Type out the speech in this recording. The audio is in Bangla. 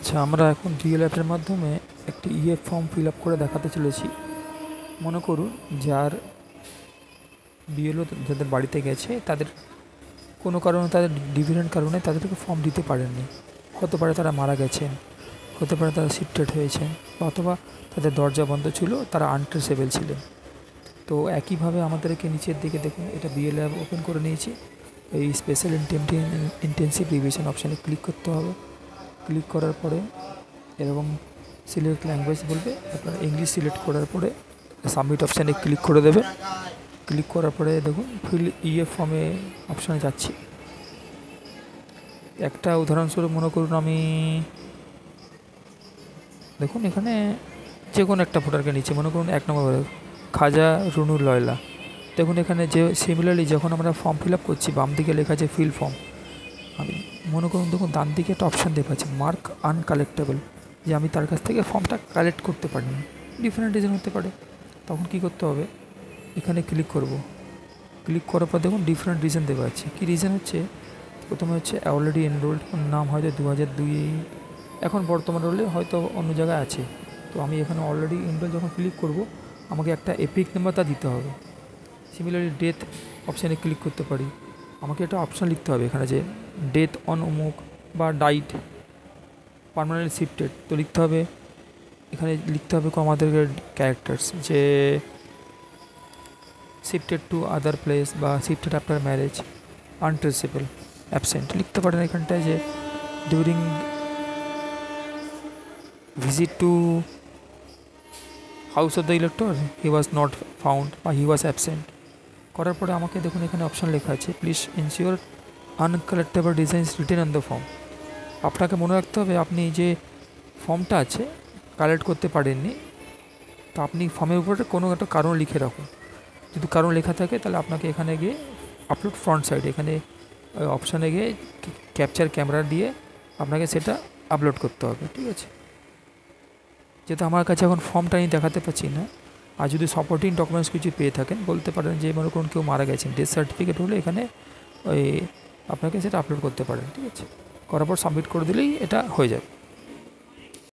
আচ্ছা, আমরা এখন ডিএল অ্যাপের মাধ্যমে একটি ইএফ ফর্ম ফিল আপ করে দেখাতে চলেছি। মনে করুন যার বিএলও যাদের বাড়িতে গেছে তাদের কোনো কারণে, তাদের ডিফারেন্ট কারণে তাদেরকে ফর্ম দিতে পারেননি। হতে পারে তারা মারা গেছেন, হতে পারে তারা শিফটেড হয়েছেন, অথবা তাদের দরজা বন্ধ ছিল, তারা আনট্রেসেবল ছিলেন। তো একইভাবে আমাদেরকে নিচের দিকে দেখুন, এটা বিএল অ্যাপ ওপেন করে নিয়েছি। এই স্পেশাল ইন্টেন্সিভ রিভিশন অপশানে ক্লিক করতে হবে। ক্লিক করার পরে এরকম সিলেক্ট ল্যাঙ্গুয়েজ বলবে, আপনার ইংলিশ সিলেক্ট করার পরে সাবমিট অপশানে ক্লিক করে দেবে। ক্লিক করার পরে দেখুন ফিল ইএফ ফর্মে অপশানে যাচ্ছি। একটা উদাহরণস্বরূপ মনে করুন আমি দেখুন এখানে যে কোনো একটা ভোটারকে নিচে মনে করুন 1 নম্বর খাজা রুনুল লয়লা। দেখুন এখানে যে সিমিলারলি যখন আমরা ফর্ম ফিল আপ করছি বাম দিকে লেখা আছে ফিল ফর্ম। আমি মনে করুন দেখুন ডান দিকে একটা অপশান দেওয়া আছে মার্ক আনকালেক্টেবল, যে আমি তার কাছ থেকে ফর্মটা কালেক্ট করতে পারিনি, ডিফারেন্ট রিজন হতে পারে। তখন কি করতে হবে, এখানে ক্লিক করব। ক্লিক করার পর দেখুন ডিফারেন্ট রিজন দেওয়া আছে। কী রিজন হচ্ছে, প্রথমে হচ্ছে অলরেডি এনরোল্ড, নাম হয়তো 2002, এখন বর্তমান রোলে হয়তো অন্য জায়গায় আছে। তো আমি এখানে অলরেডি এনরোল যখন ক্লিক করব আমাকে একটা এপিক নাম্বার তা দিতে হবে। সিমিলারলি ডেথ অপশানে ক্লিক করতে পারি। আমাকে একটা অপশান লিখতে হবে এখানে যে ডেথ অন অমুক বা ডাইট পার্মানেন্টলি শিফটেড। তো লিখতে হবে, এখানে লিখতে হবে আমাদেরকে ক্যারেক্টার্স, যে শিফটেড টু আদার প্লেস বা shifted after marriage, untraceable, absent লিখতে পারেন এখানটায়, যে during visit to house of the elector he was not found বা হি ওয়াজ অ্যাবসেন্ট। করার পরে আমাকে দেখুন এখানে অপশান লেখা আছে please ensure uncollectable designs written on the form. আপনাকে মনে রাখতে হবে আপনি যে ফর্মটা আছে কালেক্ট করতে পারেননি, তো আপনি ফর্মের উপরে কোনো একটা কারণ লিখে রাখুন। যদি কারণ লেখা থাকে তাহলে আপনাকে এখানে গিয়ে আপলোড ফ্রন্ট সাইড, এখানে অপশানে গিয়ে ক্যাপচার ক্যামেরা দিয়ে আপনাকে সেটা আপলোড করতে হবে, ঠিক আছে। যেহেতু আমার কাছে এখন ফর্মটা আমি দেখাতে পাচ্ছি না, আর যদি সাপোর্টিং ডকুমেন্টস কিছু পেয়ে থাকেন বলতে পারেন, যে মনে করুন কেউ মারা গেছেন, ডেথ সার্টিফিকেট হলে এখানে ওই আপনাকে সেটা আপলোড করতে পারেন, ঠিক আছে। করার পর সাবমিট করে দিলেই এটা হয়ে যাবে।